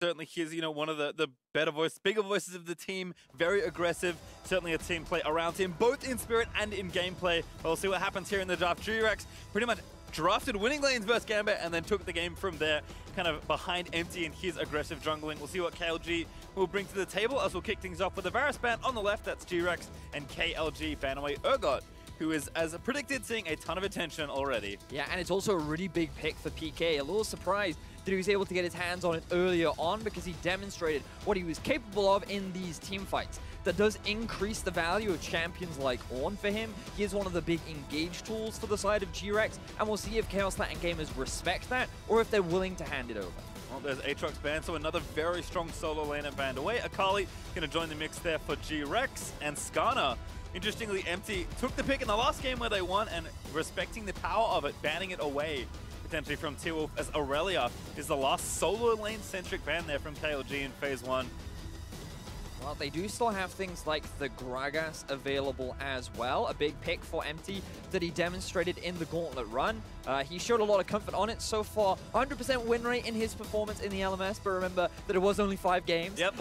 Certainly he's, one of the bigger voices of the team, very aggressive, certainly a team play around him, both in spirit and in gameplay. We'll see what happens here in the draft. GRX pretty much drafted winning lanes versus Gambit and then took the game from there, kind of behind Empty in his aggressive jungling. We'll see what KLG will bring to the table as we'll kick things off with the Varus ban on the left. That's GRX and KLG ban away Urgot, who is, as predicted, seeing a ton of attention already. Yeah, and it's also a really big pick for PK. A little surprised that he was able to get his hands on it earlier on because he demonstrated what he was capable of in these team fights. That does increase the value of champions like Ornn for him. He is one of the big engage tools for the side of GRX, and we'll see if Chaos Latin gamers respect that or if they're willing to hand it over. Well, there's Aatrox banned, so another very strong solo laner banned away. Akali going to join the mix there for GRX, and Skarner, interestingly, Empty took the pick in the last game where they won, and respecting the power of it, banning it away potentially from T-Wolf, as Aurelia is the last solo lane-centric ban there from KLG in Phase 1. Well, they do still have things like the Gragas available as well. A big pick for Empty that he demonstrated in the Gauntlet run. He showed a lot of comfort on it so far. 100% win rate in his performance in the LMS, but remember that it was only 5 games. Yep.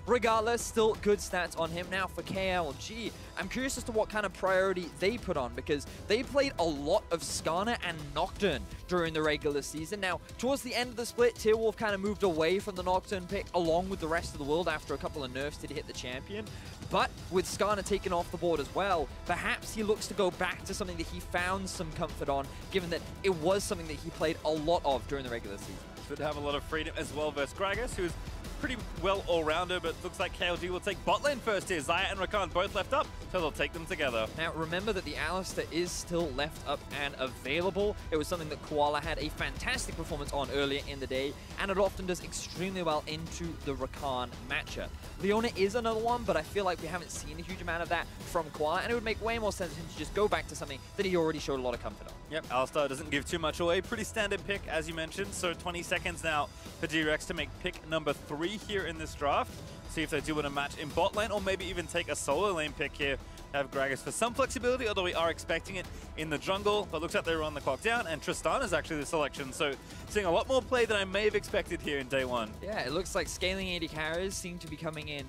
Regardless, still good stats on him. Now for KLG, I'm curious as to what kind of priority they put on, because they played a lot of Skarner and Nocturne during the regular season. Now, towards the end of the split, T-Wolf kind of moved away from the Nocturne pick along with the rest of the world after a couple of nerfs to hit the champion. But with Skarner taken off the board as well, perhaps he looks to go back to something that he found some comfort on, given that it was something that he played a lot of during the regular season. Should have a lot of freedom as well versus Gragas, who's pretty well all-rounder, but looks like KLG will take bot lane first here. Xayah and Rakan both left up, so they'll take them together. Now, remember that the Alistar is still left up and available. It was something that Koala had a fantastic performance on earlier in the day, and it often does extremely well into the Rakan matchup. Leona is another one, but I feel like we haven't seen a huge amount of that from Koala, and it would make way more sense for him to just go back to something that he already showed a lot of comfort on. Yep, Alistar doesn't give too much away. Pretty standard pick, as you mentioned, so 20 seconds now for GRX to make pick number 3 here in this draft. See if they do want to match in bot lane, or maybe even take a solo lane pick here. Have Gragas for some flexibility, although we are expecting it in the jungle. But looks like they run the clock down, and Tristana is actually the selection. So seeing a lot more play than I may have expected here in day 1. Yeah, it looks like scaling AD carries seem to be coming in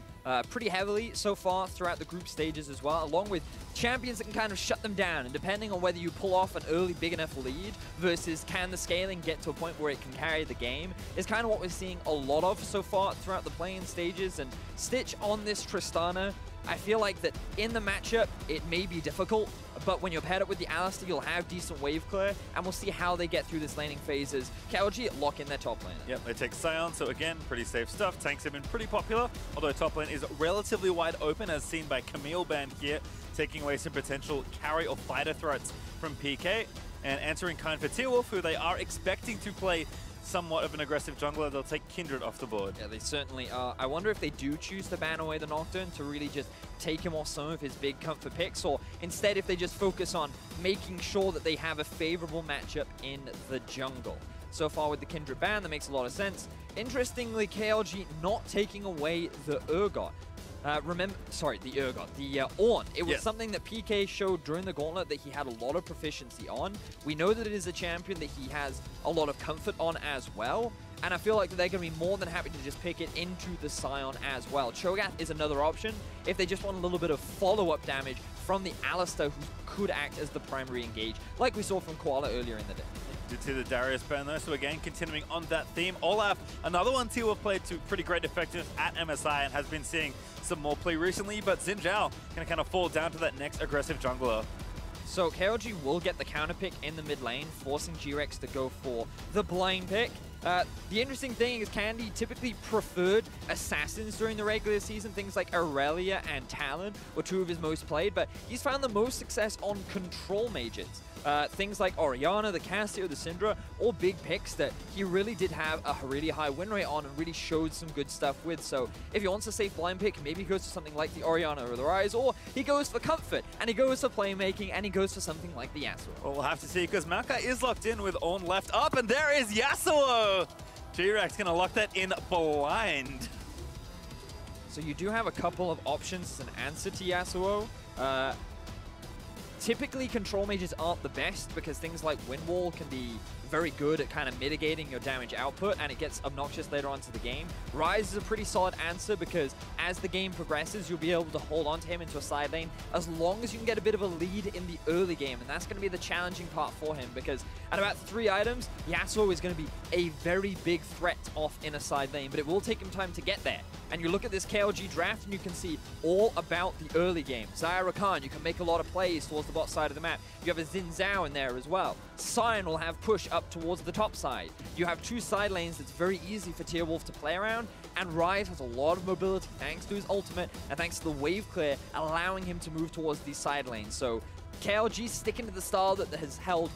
pretty heavily so far throughout the group stages as well, along with champions that can kind of shut them down. And depending on whether you pull off an early big enough lead versus can the scaling get to a point where it can carry the game is kind of what we're seeing a lot of so far throughout the play-in stages. And Stitch on this Tristana, I feel like that in the matchup, it may be difficult, but when you're paired up with the Alistar, you'll have decent wave clear, and we'll see how they get through this laning phase as KLG lock in their top lane. Yep, they take Sion, so again, pretty safe stuff. Tanks have been pretty popular, although top lane is relatively wide open, as seen by Camille band here, taking away some potential carry or fighter threats from PK, and answering kind for T-Wolf, who they are expecting to play somewhat of an aggressive jungler. They'll take Kindred off the board. Yeah, they certainly are. I wonder if they do choose to ban away the Nocturne to really just take him off some of his big comfort picks, or instead if they just focus on making sure that they have a favorable matchup in the jungle. So far with the Kindred ban, that makes a lot of sense. Interestingly, KLG not taking away the Urgot. The Ornn. It was something that PK showed during the Gauntlet that he had a lot of proficiency on. We know that it is a champion that he has a lot of comfort on as well. And I feel like they're going to be more than happy to just pick it into the Sion as well. Cho'Gath is another option if they just want a little bit of follow-up damage from the Alistar, who could act as the primary engage, like we saw from Koala earlier in the day. Did see the Darius ban though, so again, continuing on that theme. Olaf, another one T-Wolf played to pretty great effectiveness at MSI and has been seeing some more play recently, but Xin Zhao going to kind of fall down to that next aggressive jungler. So KLG will get the counter pick in the mid lane, forcing GRX to go for the blind pick. The interesting thing is Candy typically preferred assassins during the regular season. Things like Aurelia and Talon were 2 of his most played, but he's found the most success on control mages. Things like Orianna, the Cassio, the Syndra, all big picks that he really did have a really high win rate on and really showed some good stuff with. So if he wants a safe blind pick, maybe he goes for something like the Orianna or the Ryze, or he goes for comfort, and he goes for playmaking, and he goes for something like the Yasuo. Well, we'll have to see, because Maokai is locked in with Ornn left up, and there is Yasuo! GRX going to lock that in blind. So you do have a couple of options as an answer to Yasuo. Typically, control mages aren't the best because things like Wind Wall can be very good at kind of mitigating your damage output, and it gets obnoxious later on to the game. Ryze is a pretty solid answer because as the game progresses, you'll be able to hold on to him into a side lane as long as you can get a bit of a lead in the early game, and that's going to be the challenging part for him because at about 3 items, Yasuo is going to be a very big threat off in a side lane, but it will take him time to get there. And you look at this KLG draft and you can see all about the early game. Xayah Rakan, you can make a lot of plays towards the bot side of the map. You have a Xin Zhao in there as well. Sion will have push up towards the top side. You have 2 side lanes that's very easy for Tearwolf to play around, and Ryze has a lot of mobility thanks to his ultimate and thanks to the wave clear allowing him to move towards these side lanes. So KLG sticking to the style that has held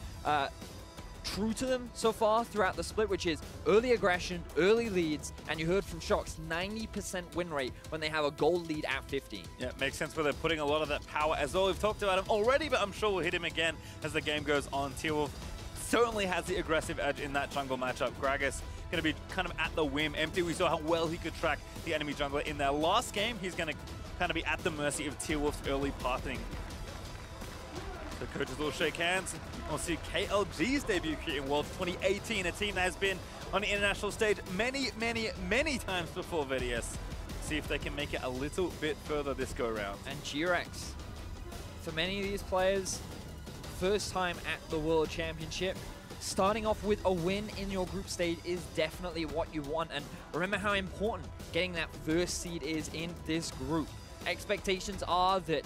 true to them so far throughout the split, which is early aggression, early leads, and you heard from Shock's 90% win rate when they have a gold lead at 15. Yeah, it makes sense where they're putting a lot of that power as well. We've talked about him already, but I'm sure we'll hit him again as the game goes on. Tearwolf certainly has the aggressive edge in that jungle matchup. GRX going to be kind of at the whim. Empty, we saw how well he could track the enemy jungler in their last game. He's going to kind of be at the mercy of Tearwolf's early pathing. The coaches will shake hands. We'll see KLG's debut here in Worlds 2018, a team that has been on the international stage many, many, many times before VODs. See if they can make it a little bit further this go-around. And GRX, for many of these players, first time at the World Championship, starting off with a win in your group stage is definitely what you want. And remember how important getting that first seed is in this group. Expectations are that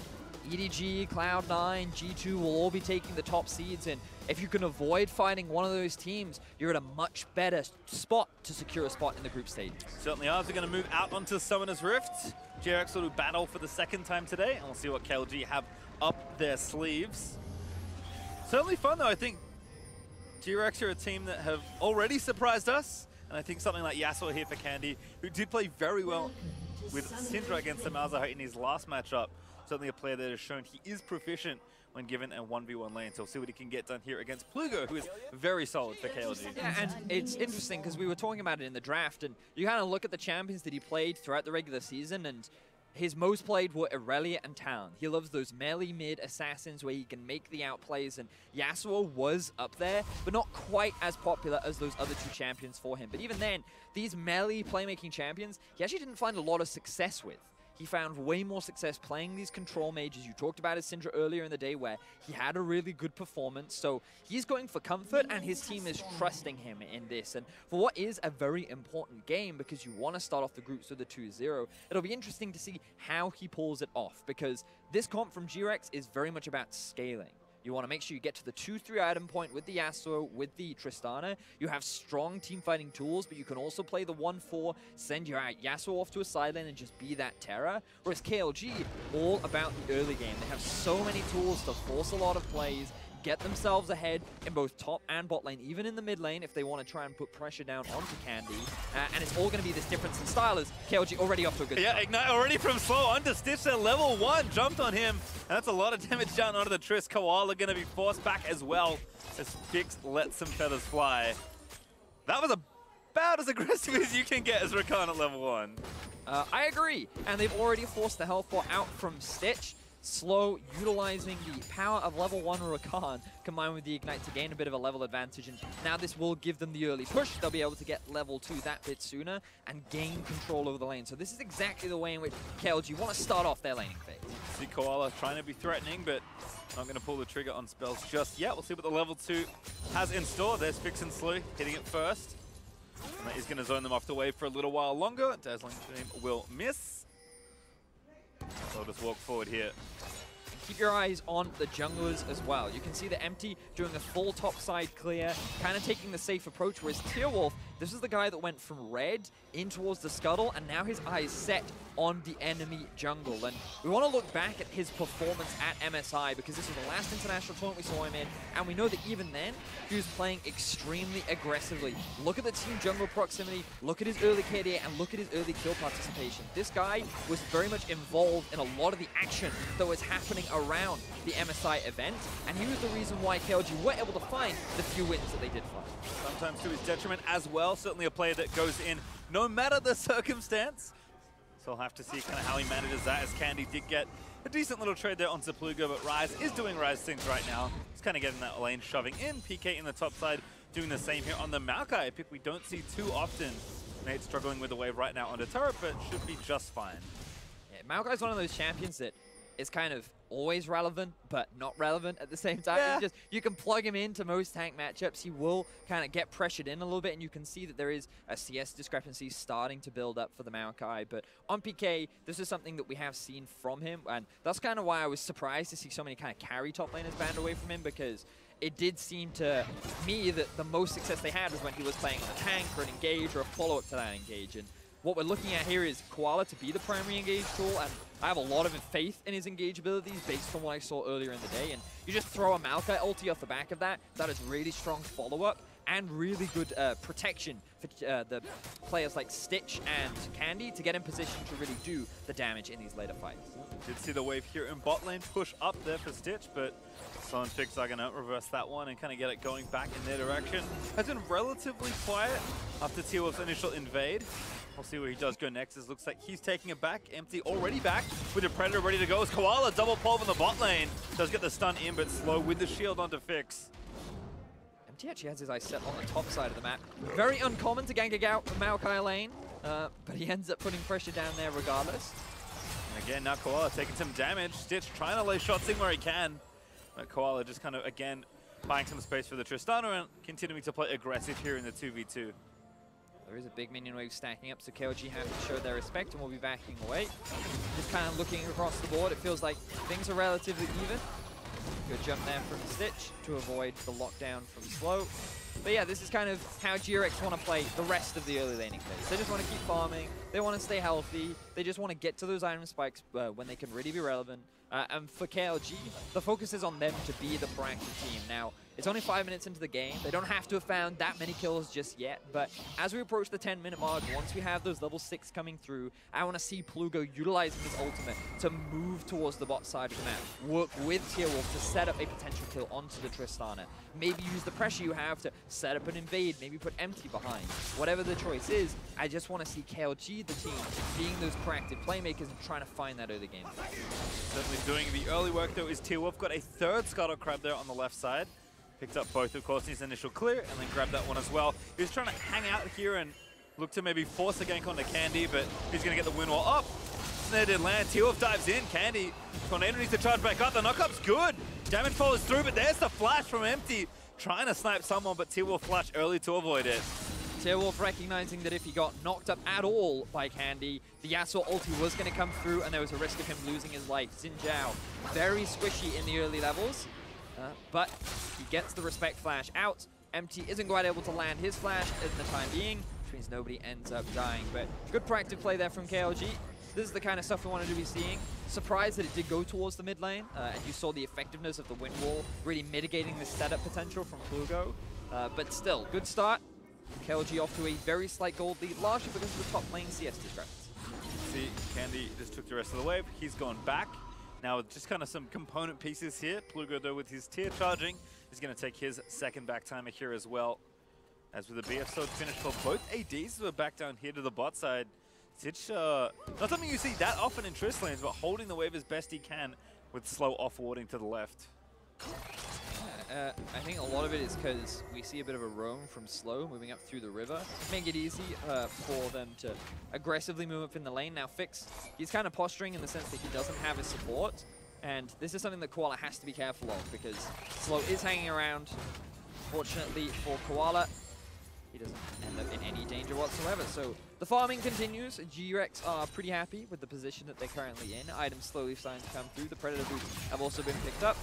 EDG, Cloud9, G2 will all be taking the top seeds, and if you can avoid fighting one of those teams, you're at a much better spot to secure a spot in the group stage. Certainly are. They're going to move out onto Summoner's Rift. GRX will do battle for the 2nd time today, and we'll see what KLG have up their sleeves. Certainly fun though. I think GRX are a team that have already surprised us, and I think something like Yasuo here for Candy, who did play very well with Syndra against the Malzahar in his last matchup. Certainly a player that has shown he is proficient when given a 1v1 lane. So we'll see what he can get done here against Plugo, who is very solid for KLG. Yeah, and it's interesting because we were talking about it in the draft, and you kind of look at the champions that he played throughout the regular season, and his most played were Irelia and Talon. He loves those melee mid assassins where he can make the outplays, and Yasuo was up there, but not quite as popular as those other 2 champions for him. But even then, these melee playmaking champions, he actually didn't find a lot of success with. He found way more success playing these control mages. You talked about his Syndra earlier in the day where he had a really good performance. So he's going for comfort, and his team is trusting him in this. And for what is a very important game, because you want to start off the groups with a 2-0, it'll be interesting to see how he pulls it off, because this comp from GRX is very much about scaling. You want to make sure you get to the 2-3 item point with the Yasuo, with the Tristana. You have strong team fighting tools, but you can also play the 1-4, send your Yasuo off to a side lane and just be that terror. Whereas KLG, all about the early game. They have so many tools to force a lot of plays, get themselves ahead in both top and bot lane, even in the mid lane if they want to try and put pressure down onto Candy. And it's all going to be this difference in style as KLG already off to a good start. Yeah, Ignite already from slow, under Stitch at level 1, jumped on him, and that's a lot of damage down onto the Triss. Koala going to be forced back as well as Fix lets some feathers fly. That was about as aggressive as you can get as Rakan at level 1. I agree, and they've already forced the health bar out from Stitch. Slow, utilizing the power of level 1 Rakan combined with the Ignite to gain a bit of a level advantage, and now this will give them the early push. They'll be able to get level 2 that bit sooner and gain control over the lane. So this is exactly the way in which KLG want to start off their laning phase. See Koala trying to be threatening, but not going to pull the trigger on spells just yet. We'll see what the level 2 has in store. There's Fix and Slow hitting it first. And that is going to zone them off the wave for a little while longer. Dazzling Flame will miss. They'll just walk forward here. Keep your eyes on the junglers as well. You can see the Empty doing a full top side clear, kind of taking the safe approach, whereas Tearwolf, this is the guy that went from red in towards the scuttle, and now his eyes set on the enemy jungle. And we want to look back at his performance at MSI, because this was the last international tournament we saw him in, and we know that even then, he was playing extremely aggressively. Look at the team jungle proximity, look at his early KDA, and look at his early kill participation. This guy was very much involved in a lot of the action that was happening around the MSI event, and he was the reason why KLG were able to find the few wins that they did find. Sometimes to his detriment as well. Certainly a player that goes in no matter the circumstance. So we'll have to see kind of how he manages that, as Candy did get a decent little trade there on Zapluga, but Ryze is doing Ryze things right now. He's kind of getting that lane shoving in. PK in the top side doing the same here on the Maokai pick. We don't see too often. Nate struggling with the wave right now on the turret, but should be just fine. Yeah, Maokai's one of those champions that is kind of always relevant, but not relevant at the same time. Yeah. It's just, you can plug him into most tank matchups. He will kind of get pressured in a little bit, and you can see that there is a CS discrepancy starting to build up for the Maokai. But on PK, this is something that we have seen from him, and that's kind of why I was surprised to see so many kind of carry top laners banned away from him, because it did seem to me that the most success they had was when he was playing on a tank or an engage or a follow-up to that engage. And what we're looking at here is Koala to be the primary engage tool, and I have a lot of faith in his engage abilities based on what I saw earlier in the day. And you just throw a Maokai ulti off the back of that. That is really strong follow-up and really good protection for the players like Stitch and Candy to get in position to really do the damage in these later fights. Did see the wave here in bot lane push up there for Stitch, but Sun picks are going to reverse that one and kind of get it going back in their direction. Has been relatively quiet after T-Wolf's initial invade. We'll see where he does go next. It looks like he's taking it back. Empty already back with the Predator ready to go. As Koala double pulve in the bot lane. Does get the stun in, but slow with the shield onto Fix. MT actually has his eyes set on the top side of the map. Very uncommon to gank out from Maokai lane, but he ends up putting pressure down there regardless. And again, now Koala taking some damage. Stitch trying to lay shots in where he can. But Koala just kind of, again, buying some space for the Tristana and continuing to play aggressive here in the 2v2. There is a big minion wave stacking up, so KLG have to show their respect and will be backing away. Just kind of looking across the board, it feels like things are relatively even. Good jump there from Stitch to avoid the lockdown from Slow. But yeah, this is kind of how GRX want to play the rest of the early laning phase. They just want to keep farming, they want to stay healthy, they just want to get to those item spikes when they can really be relevant. And for KLG, the focus is on them to be the proactive team. Now, it's only 5 minutes into the game. They don't have to have found that many kills just yet, but as we approach the 10-minute mark, once we have those level 6 coming through, I want to see Plugo utilizing his ultimate to move towards the bot side of the map, work with T-Wolf to set up a potential kill onto the Tristana. Maybe use the pressure you have to set up an invade, maybe put Empty behind. Whatever the choice is, I just want to see KLG, the team, being those proactive playmakers and trying to find that early game. Certainly doing the early work though is T-Wolf. Got a third Scuttle Crab there on the left side. Picked up both, of course, in his initial clear, and then grabbed that one as well. He was trying to hang out here and look to maybe force a gank onto Candy, but he's going to get the win wall up. Snare did land. T-Wolf dives in. Candy, Tornado needs to charge back up. The knock-up's good. Damage follows through, but there's the flash from Empty. Trying to snipe someone, but T-Wolf flashed early to avoid it. T-Wolf recognizing that if he got knocked up at all by Candy, the Yasuo ulti was going to come through, and there was a risk of him losing his life. Xin Zhao, very squishy in the early levels. But he gets the respect flash out. Empty isn't quite able to land his flash in the time being, which means nobody ends up dying. But good proactive play there from KLG. This is the kind of stuff we wanted to be seeing. Surprised that it did go towards the mid lane, and you saw the effectiveness of the wind wall, really mitigating the setup potential from Plugo. But still, good start. KLG off to a very slight gold lead, largely because of the top lane CS discrepancy. See, Candy just took the rest of the wave. He's gone back. Now with just kind of some component pieces here. Plugo though with his tier charging is going to take his second back timer here as well. As with the BF sword finish for both ADs who are back down here to the bot side. Stitch, not something you see that often in Triss lanes, but holding the wave as best he can with slow off-warding to the left. I think a lot of it is because we see a bit of a roam from Slow moving up through the river. Make it easy for them to aggressively move up in the lane. Now Fix, he's kind of posturing in the sense that he doesn't have his support. And this is something that Koala has to be careful of because Slow is hanging around. Fortunately for Koala, he doesn't end up in any danger whatsoever. So the farming continues. GRX are pretty happy with the position that they're currently in. Items slowly starting to come through. The Predator boots have also been picked up.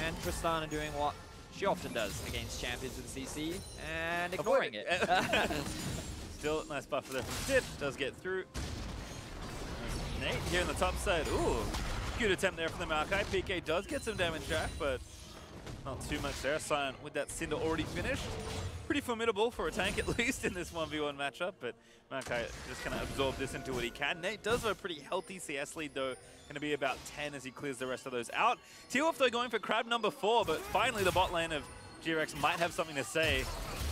And Tristana doing what she often does against champions with CC and ignoring it. Still nice buffer there from Stitch. Does get through. Nate here on the top side. Ooh, good attempt there from the Maokai. PK does get some damage back, but not too much there. Sion with that Cinder already finished. Pretty formidable for a tank, at least, in this 1v1 matchup, but Maokai just kind of absorb this into what he can. Nate does have a pretty healthy CS lead, though. Going to be about 10 as he clears the rest of those out. T-Wolf, though, going for crab number 4, but finally the bot lane of GRX might have something to say.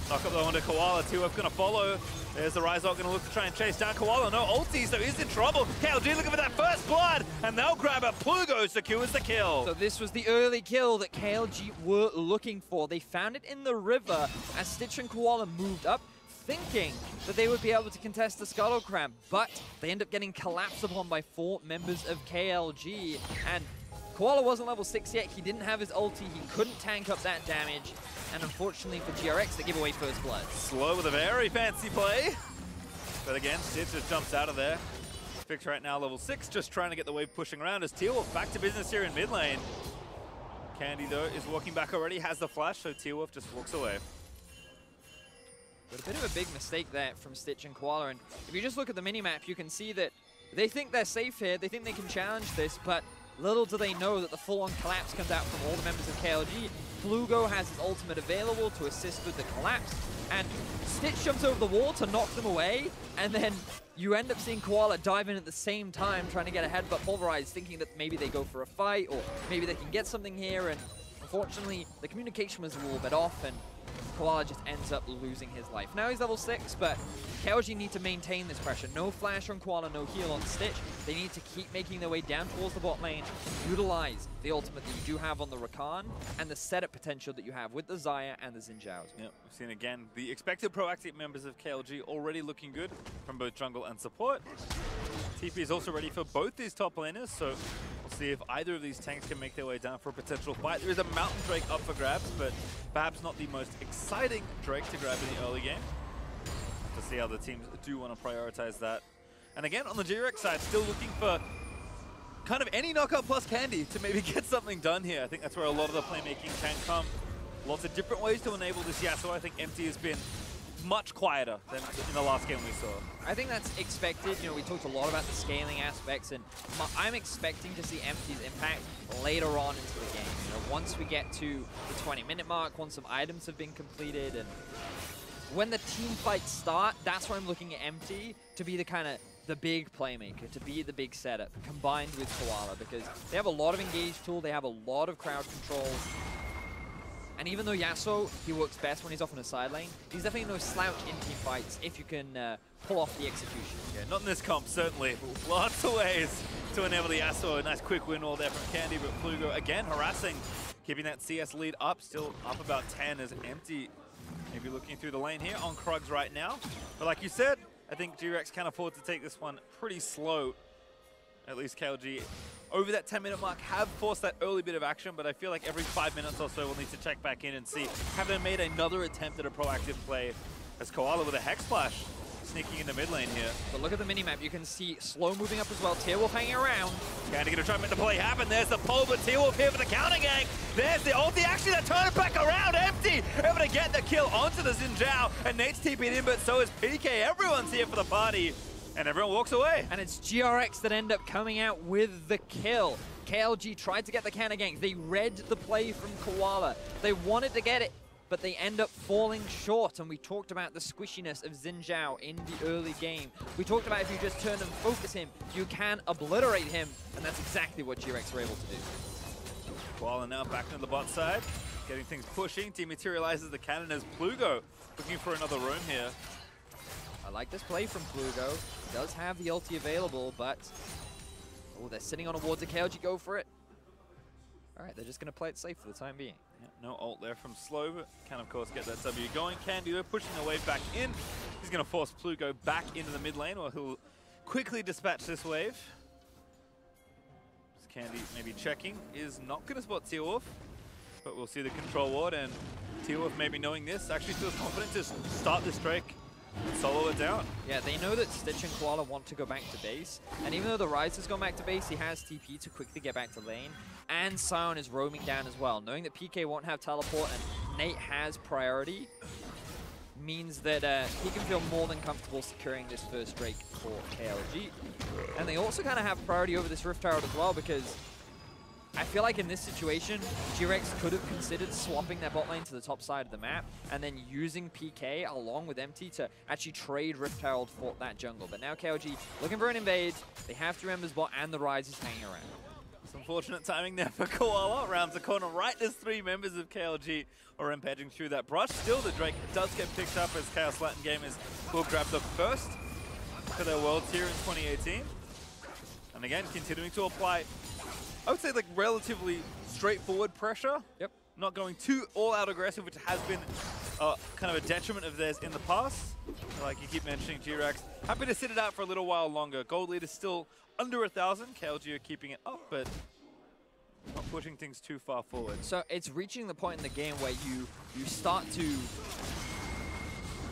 Knock up though onto Koala. 2F gonna follow. There's the Rise gonna look to try and chase down Koala. No ulti, so he's in trouble. KLG looking for that first blood, and they'll grab it. Plugo secures the kill. So this was the early kill that KLG were looking for. They found it in the river as Stitch and Koala moved up, thinking that they would be able to contest the Scuttle Crab, but they end up getting collapsed upon by 4 members of KLG. And Koala wasn't level 6 yet. He didn't have his ulti. He couldn't tank up that damage. And unfortunately for GRX, they give away first blood. Slow with a very fancy play. But again, Stitch just jumps out of there. Fix right now level 6, just trying to get the wave pushing around as T-Wolf back to business here in mid lane. Candy though is walking back already, has the flash, so T-Wolf just walks away. But a bit of a big mistake there from Stitch and Koala. And if you just look at the minimap, you can see that they think they're safe here. They think they can challenge this, but little do they know that the full-on collapse comes out from all the members of KLG. Plugo has his ultimate available to assist with the collapse, and Stitch jumps over the wall to knock them away, and then you end up seeing Koala dive in at the same time, trying to get a headbutt pulverized, thinking that maybe they go for a fight, or maybe they can get something here, and unfortunately, the communication was a little bit off, and Koala just ends up losing his life. Now he's level 6, but KLG need to maintain this pressure. No flash on Koala, no heal on Stitch. They need to keep making their way down towards the bot lane, utilize the ultimate that you do have on the Rakan, and the setup potential that you have with the Xayah and the Xin Zhaos. Yep, we've seen again the expected proactive members of KLG already looking good from both jungle and support. TP is also ready for both these top laners, so we'll see if either of these tanks can make their way down for a potential fight. There is a Mountain Drake up for grabs, but perhaps not the most exciting Drake to grab in the early game. To see how the teams do want to prioritize that. And again, on the GRX side, still looking for kind of any knockout plus Candy to maybe get something done here. I think that's where a lot of the playmaking can come. Lots of different ways to enable this Yasuo. I think Empty has been much quieter than in the last game we saw. I think that's expected. You know, we talked a lot about the scaling aspects, and I'm expecting to see Empty's impact later on into the game. You know, once we get to the 20-minute mark, once some items have been completed, and when the team fights start, that's where I'm looking at Empty to be the kind of the big playmaker, to be the big setup, combined with Koala, because they have a lot of engage tool, they have a lot of crowd control. And even though Yasuo, he works best when he's off on a side lane, he's definitely no slouch in team fights if you can pull off the execution. Yeah, not in this comp, certainly. Lots of ways to enable the Yasuo. A nice quick win all there from Candy, but Plugo again harassing, keeping that CS lead up, still up about 10 as Empty maybe looking through the lane here on Krugs right now. But like you said, I think GRX can afford to take this one pretty slow. At least KLG over that 10-minute mark have forced that early bit of action, but I feel like every 5 minutes or so we'll need to check back in and see, have they made another attempt at a proactive play as Koala with a Hex Splash sneaking into mid lane here. But look at the minimap, you can see Slow moving up as well, T-Wolf hanging around. Candy gonna try and make the play happen, there's the pull, but T-Wolf here for the counter gang. There's the ulti, actually they turn it back around, Empty able to get the kill onto the Xin Zhao, and Nate's TP'd in, but so is PK, everyone's here for the party. And everyone walks away. And it's GRX that end up coming out with the kill. KLG tried to get the counter gank. They read the play from Koala. They wanted to get it, but they end up falling short. And we talked about the squishiness of Xin Zhao in the early game. We talked about if you just turn and focus him, you can obliterate him. And that's exactly what GRX were able to do. Koala now back into the bot side, getting things pushing. Dematerializes the cannon as Plugo looking for another roam here. I like this play from Plugo. He does have the ulti available, but oh, they're sitting on a ward. To KLG go for it? All right, they're just going to play it safe for the time being. Yeah, no ult there from Slow, but can of course get that W going. Candy though pushing the wave back in. He's going to force Plugo back into the mid lane, or he'll quickly dispatch this wave. Candy maybe checking, is not going to spot T-Wolf, but we'll see the control ward, and T-Wolf maybe knowing this actually feels confident to start this Drake. Solo it down. Yeah, they know that Stitch and Koala want to go back to base, and even though the Rise has gone back to base, he has TP to quickly get back to lane, and Sion is roaming down as well. Knowing that PK won't have teleport and Nate has priority means that he can feel more than comfortable securing this first Drake for KLG. And they also kind of have priority over this Rift Herald as well, because I feel like in this situation, GRX could have considered swapping their bot lane to the top side of the map and then using PK along with Empty to actually trade Rift Herald for that jungle. But now KLG looking for an invade. They have 3 members bot and the Rise is hanging around. Some fortunate timing there for Koala. Rounds the corner right as 3 members of KLG are rampaging through that brush. Still, the Drake does get picked up as Chaos Latin Gamers will grab the first for their Worlds here in 2018. And again, continuing to apply, I would say, like relatively straightforward pressure. Yep. Not going too all-out aggressive, which has been kind of a detriment of theirs in the past. Like you keep mentioning, GRX happy to sit it out for a little while longer. Gold lead is still under 1,000. KLG are keeping it up, but not pushing things too far forward. So it's reaching the point in the game where you start to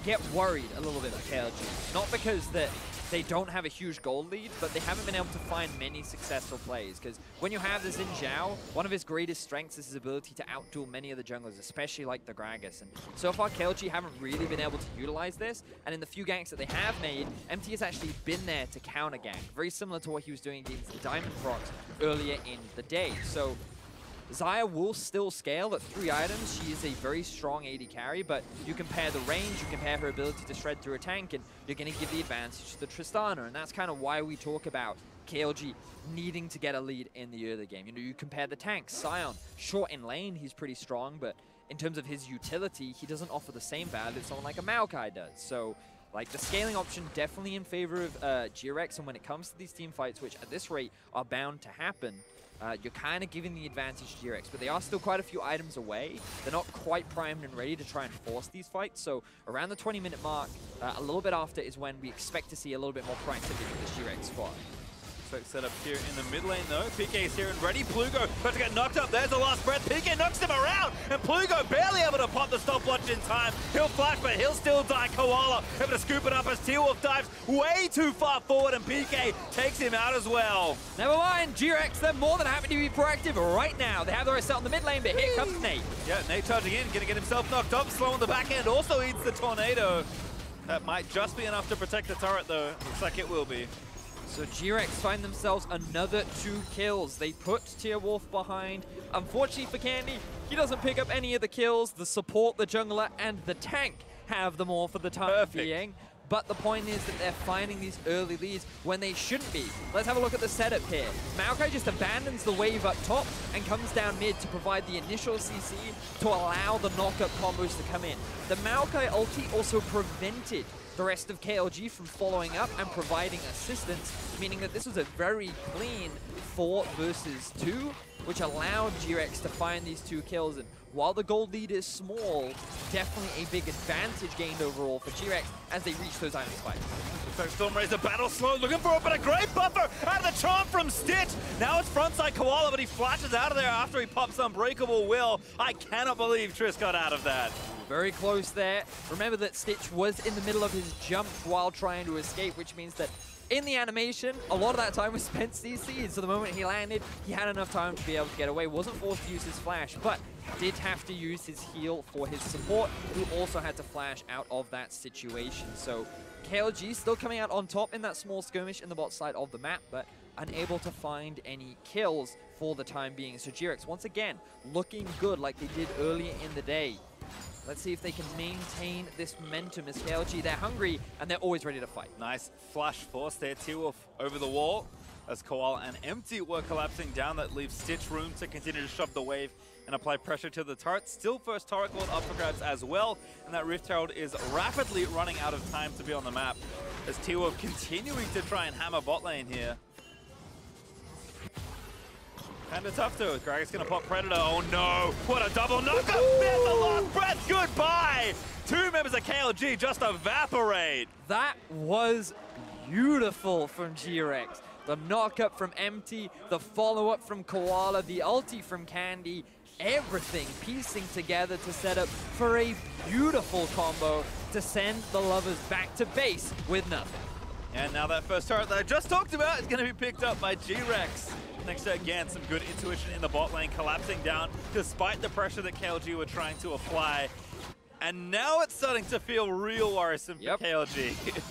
get worried a little bit about KLG. Not because that they don't have a huge gold lead, but they haven't been able to find many successful plays. Because when you have this Xin Zhao, one of his greatest strengths is his ability to outduel many of the junglers, especially like the Gragas. And so far, KLG haven't really been able to utilize this. And in the few ganks that they have made, MT has actually been there to counter gank. Very similar to what he was doing against the Diamond Frogs earlier in the day. So Xayah will still scale at 3 items. She is a very strong AD carry, but you compare the range, you compare her ability to shred through a tank, and you're going to give the advantage to the Tristana. And that's kind of why we talk about KLG needing to get a lead in the early game. You know, you compare the tanks. Sion, short in lane, he's pretty strong, but in terms of his utility, he doesn't offer the same value that someone like a Maokai does. So, like, the scaling option definitely in favor of GRX, and when it comes to these team fights, which at this rate are bound to happen, you're kind of giving the advantage to GRX, but they are still quite a few items away. They're not quite primed and ready to try and force these fights, so around the 20-minute mark, a little bit after is when we expect to see a little bit more proactivity from this GRX squad. Perfect setup here in the mid lane though. PK is here and ready. Plugo about to get knocked up. There's the last breath. PK knocks him around, and Plugo barely able to pop the stopwatch in time. He'll flash, but he'll still die. Koala able to scoop it up as T-Wolf dives way too far forward, and PK takes him out as well. Never mind, GRX, they're more than happy to be proactive right now. They have the rest out in the mid lane, but here comes Nate. Yeah, Nate charging in, gonna get himself knocked up. Slow on the back end, also eats the tornado. That might just be enough to protect the turret though. Looks like it will be. So GRX find themselves another 2 kills. They put T-Wolf behind. Unfortunately for Candy, he doesn't pick up any of the kills. The support, the jungler, and the tank have them all for the time being. But the point is that they're finding these early leads when they shouldn't be. Let's have a look at the setup here. Maokai just abandons the wave up top and comes down mid to provide the initial CC to allow the knock-up combos to come in. The Maokai ulti also prevented the rest of KLG from following up and providing assistance, meaning that this was a very clean 4 versus 2, which allowed GRX to find these 2 kills. And while the gold lead is small, definitely a big advantage gained overall for GRX as they reach those item spikes. Stormrazor battle slow, looking for it, but a great buffer out of the charm from Stitch. Now it's frontside Koala, but he flashes out of there after he pops Unbreakable Will. I cannot believe Triss got out of that. Very close there. Remember that Stitch was in the middle of his jump while trying to escape, which means that in the animation, a lot of that time was spent CC'd. So the moment he landed, he had enough time to be able to get away. Wasn't forced to use his flash, but did have to use his heal for his support, who also had to flash out of that situation. So KLG still coming out on top in that small skirmish in the bot side of the map, but unable to find any kills for the time being. So GRX, once again, looking good like they did earlier in the day. Let's see if they can maintain this momentum as KLG. They're hungry, and they're always ready to fight. Nice flash force there. T-Wolf over the wall as Koala and Empty were collapsing down. That leaves Stitch room to continue to shove the wave and apply pressure to the turret. Still first turret gold up for grabs as well. And that Rift Herald is rapidly running out of time to be on the map as T-Wolf continuing to try and hammer bot lane here. Kinda tough though. GRX gonna pop Predator. Oh no! What a double knockup! There's the last breath. Goodbye! 2 members of KLG just evaporate. That was beautiful from GRX. The knockup from Empty, the follow-up from Koala, the ulti from Candy, everything piecing together to set up for a beautiful combo to send the lovers back to base with nothing. And now that first turret that I just talked about is gonna be picked up by GRX. Next to, again, some good intuition in the bot lane, collapsing down despite the pressure that KLG were trying to apply. And now it's starting to feel real worrisome for KLG.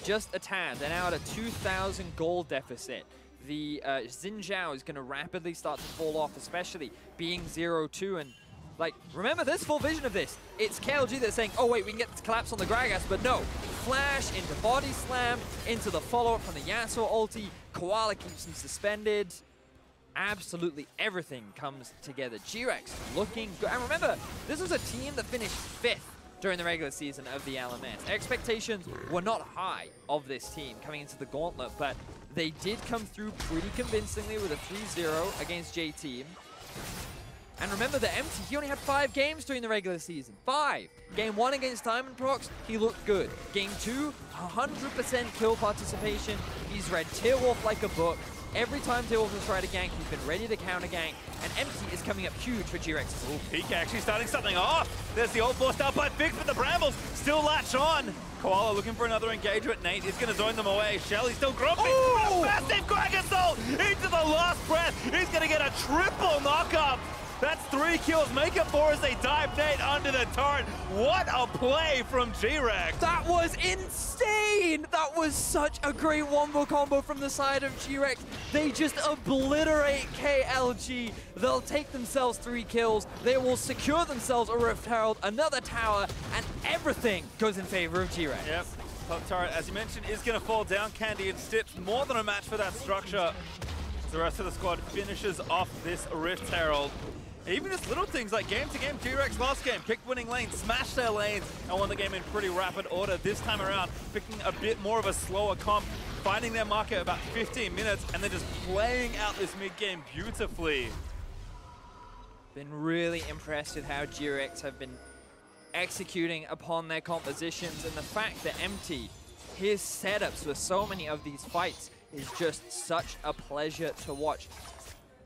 Just a tad. They're now at a 2,000 gold deficit. The Xin Zhao is going to rapidly start to fall off, especially being 0-2. And, like, remember, there's full vision of this. It's KLG that's saying, oh, wait, we can get this collapse on the Gragas, but no. Flash into body slam, into the follow-up from the Yasuo ulti. Koala keeps him suspended. absolutely everything comes together. GRX looking good. And remember, this was a team that finished 5th during the regular season of the LMS. Expectations were not high of this team coming into the gauntlet, but they did come through pretty convincingly with a 3-0 against J-Team. And remember that Empty, he only had 5 games during the regular season. 5. Game 1 against Diamond Prox, he looked good. Game 2, 100% kill participation. He's read Tearwolf like a book. Every time Tearwolf has tried a gank, he's been ready to counter gank. And Empty is coming up huge for GRX. Ooh, PK actually starting something off. There's the ult forced out by Fix, but the Brambles still latch on. Koala looking for another engagement. Nate is going to zone them away. Shelly still grumpy. Oh! Massive Crack Assault into the last breath. He's going to get a triple knockup. That's 3 kills. Make it 4 as they dive Nate under the turret. What a play from GRX. That was insane. That was such a great wombo combo from the side of GRX. They just obliterate KLG. They'll take themselves 3 kills. They will secure themselves a Rift Herald, another tower, and everything goes in favor of GRX. Yep. Top turret, as you mentioned, is going to fall down. Candy and Stitch, more than a match for that structure. The rest of the squad finishes off this Rift Herald. Even just little things like game-to-game, GRX last game, picked winning lanes, smashed their lanes, and won the game in pretty rapid order. This time around, picking a bit more of a slower comp, finding their market about 15 minutes, and then just playing out this mid-game beautifully. Been really impressed with how GRX have been executing upon their compositions, and the fact that Empty, his setups for so many of these fights is just such a pleasure to watch.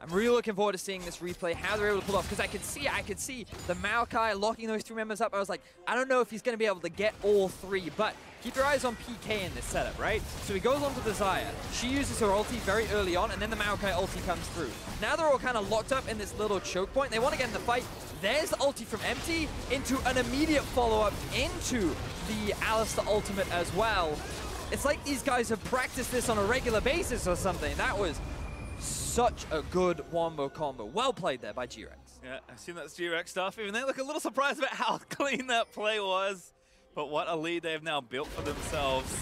I'm really looking forward to seeing this replay, how they're able to pull off, because I could see the Maokai locking those 3 members up. I was like, I don't know if he's going to be able to get all 3, but keep your eyes on PK in this setup, right? So he goes on to the Xayah. She uses her ulti very early on, and then the Maokai ulti comes through. Now they're all kind of locked up in this little choke point. They want to get in the fight. There's the ulti from Empty into an immediate follow-up into the Alistar ultimate as well. It's like these guys have practiced this on a regular basis or something. That was such a good wombo combo. Well played there by GRX. Yeah, I assume that's GRX stuff. Even they look a little surprised about how clean that play was. But what a lead they have now built for themselves.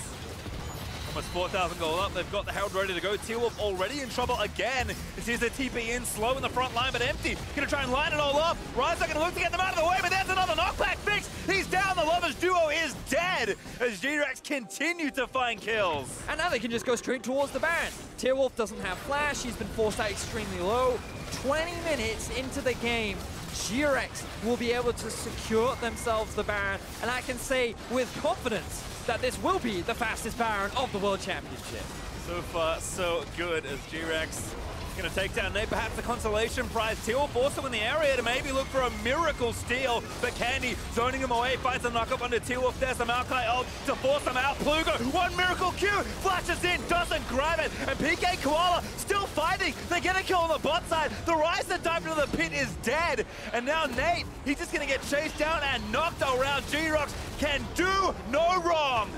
Almost 4,000 gold up. They've got the Herald ready to go. Tearwolf already in trouble again. It sees their TP in slow in the front line, but Empty. Gonna try and line it all up. Rise not gonna look to get them out of the way, but there's another knockback fix. He's down. The Lovers duo is dead as GRX continue to find kills. And now they can just go straight towards the Baron. Tearwolf doesn't have flash. He's been forced out extremely low. 20 minutes into the game, GRX will be able to secure themselves the Baron. And I can say with confidence that this will be the fastest Baron of the World Championship. So far, so good as GRX going to take down Nate, perhaps the consolation prize. Tearwolf also in the area to maybe look for a miracle steal, but Candy zoning him away, finds a knock-up under Tearwolf. There's the Maokai ult to force him out. Plugo, one miracle Q, flashes in, doesn't grab it, and PK Koala still fighting. They get a kill on the bot side. The Rise that dived into the pit is dead, and now Nate, he's just going to get chased down and knocked around. GRX can do no wrong.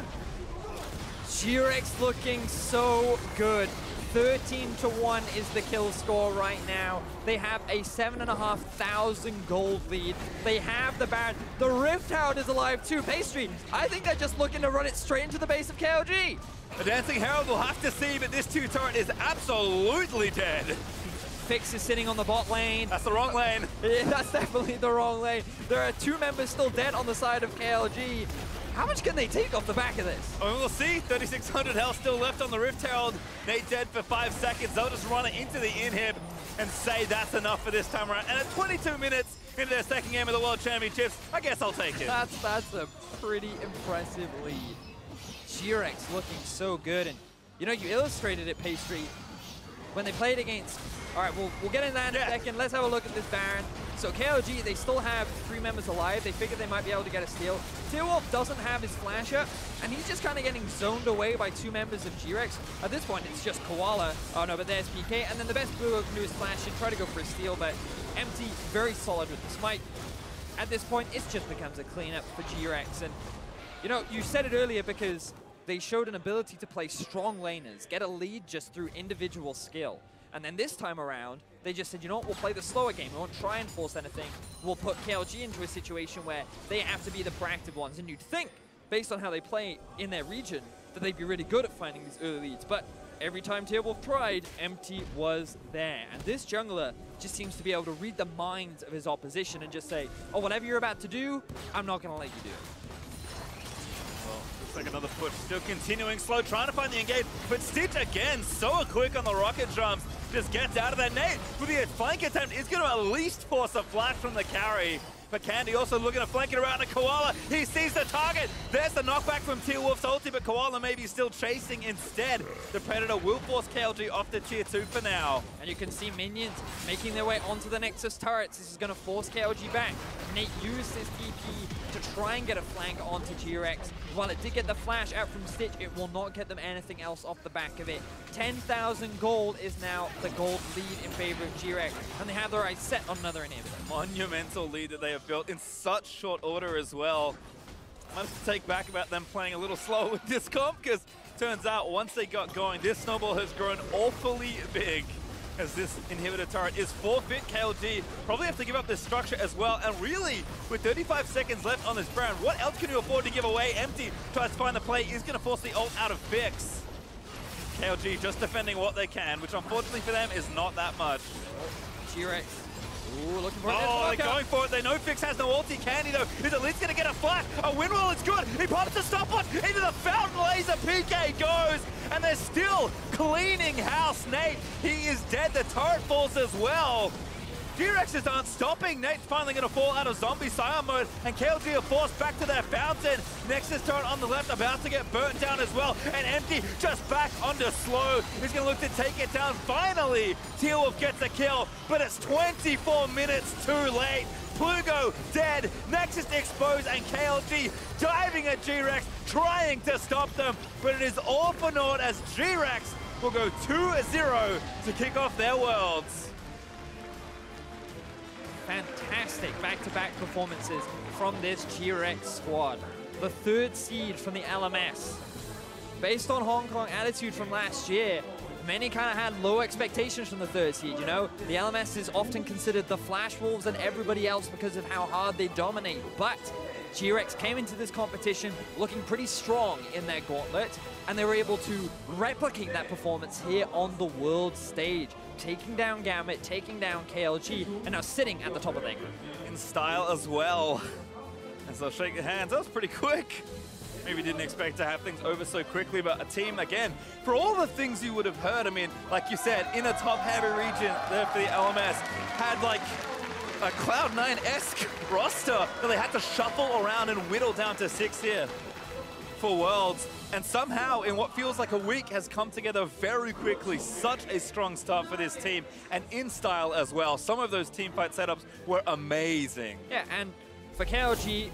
GRX looking so good. 13-1 is the kill score right now. They have a 7,500 gold lead. They have the Baron. The Rift Herald is alive too. Pastry, I think they're just looking to run it straight into the base of KLG. The Dancing Herald will have to see, but this 2 turret is absolutely dead. Fix is sitting on the bot lane. That's the wrong lane. Yeah, that's definitely the wrong lane. There are 2 members still dead on the side of KLG. How much can they take off the back of this? Oh, we'll see. 3,600 health still left on the Rift Herald. Nate dead for 5 seconds. They'll just run it into the inhib and say that's enough for this time around. And at 22 minutes into their second game of the World Championships, I guess I'll take it. That's a pretty impressive lead. GRX looking so good. And, you know, you illustrated it, Pastry, when they played against... All right, we'll get into that in a second. Let's have a look at this Baron. So KLG, they still have 3 members alive. They figured they might be able to get a steal. Tearwolf doesn't have his flasher, and he's just kind of getting zoned away by 2 members of GRX. At this point, it's just Koala. Oh no, but there's PK, and then the best Blue can do is flash and try to go for a steal, but Empty, very solid with the smite. At this point, it just becomes a cleanup for GRX, and you know, you said it earlier because they showed an ability to play strong laners, get a lead just through individual skill. And then this time around, they just said, you know what, we'll play the slower game. We won't try and force anything. We'll put KLG into a situation where they have to be the proactive ones. And you'd think, based on how they play in their region, that they'd be really good at finding these early leads. But every time Tearwolf tried, Empty was there. And this jungler just seems to be able to read the minds of his opposition and just say, oh, whatever you're about to do, I'm not going to let you do it. Well, looks like another push. Still continuing slow, trying to find the engage. But Stitch again, so quick on the rocket jumps. Just gets out of that. Nate, with the flank attempt, is going to at least force a flash from the carry. But Candy also looking to flank it around to Koala. He sees the target. There's the knockback from Tearwolf's ulti, but Koala maybe still chasing instead. The Predator will force KLG off the tier 2 for now. And you can see minions making their way onto the Nexus turrets. This is going to force KLG back. Nate used his TP to try and get a flank onto GRX. While it did get the flash out from Stitch, it will not get them anything else off the back of it. 10,000 gold is now the gold lead in favor of GRX, and they have their eyes set on another inhibitor. Monumental lead that they have built in such short order as well. I must take back about them playing a little slower with this comp, because turns out once they got going, this snowball has grown awfully big. As this inhibitor turret is forfeit, KLG probably have to give up this structure as well. And really, with 35 seconds left on this round, what else can you afford to give away? Empty tries to find the play, is going to force the ult out of Fix. KLG just defending what they can, which unfortunately for them is not that much. GRX. Ooh, looking for it. Oh, they're going for it. They know Fix has no ulti. Candy, though, is at least going to get a flash. A windmill is good. He pops a stopwatch into the fountain laser. PK goes, and they're still cleaning house. Nate, he is dead. The turret falls as well. GRXs aren't stopping. Nate's finally going to fall out of zombie Scion mode, and KLG are forced back to their fountain. Nexus turret on the left about to get burnt down as well, and Empty just back onto slow. He's going to look to take it down. Finally, Tearwolf gets a kill, but it's 24 minutes too late. Plugo dead, Nexus exposed, and KLG diving at GRX, trying to stop them, but it is all for naught as GRX will go 2-0 to kick off their Worlds. Fantastic back-to-back performances from this GRX squad. The third seed from the LMS. Based on Hong Kong attitude from last year, many kind of had low expectations from the third seed, you know? The LMS is often considered the Flash Wolves and everybody else because of how hard they dominate. But GRX came into this competition looking pretty strong in their gauntlet, and they were able to replicate that performance here on the world stage, taking down Gambit, taking down KLG, and now sitting at the top of their group. In style as well. As they'll shake their hands, that was pretty quick. Maybe didn't expect to have things over so quickly, but a team, again, for all the things you would have heard, I mean, like you said, in a top-heavy region there for the LMS, had like a Cloud9-esque roster that they had to shuffle around and whittle down to 6 here for Worlds. And somehow, in what feels like a week, has come together very quickly. Such a strong start for this team, and in style as well. Some of those teamfight setups were amazing. Yeah, and for KLG,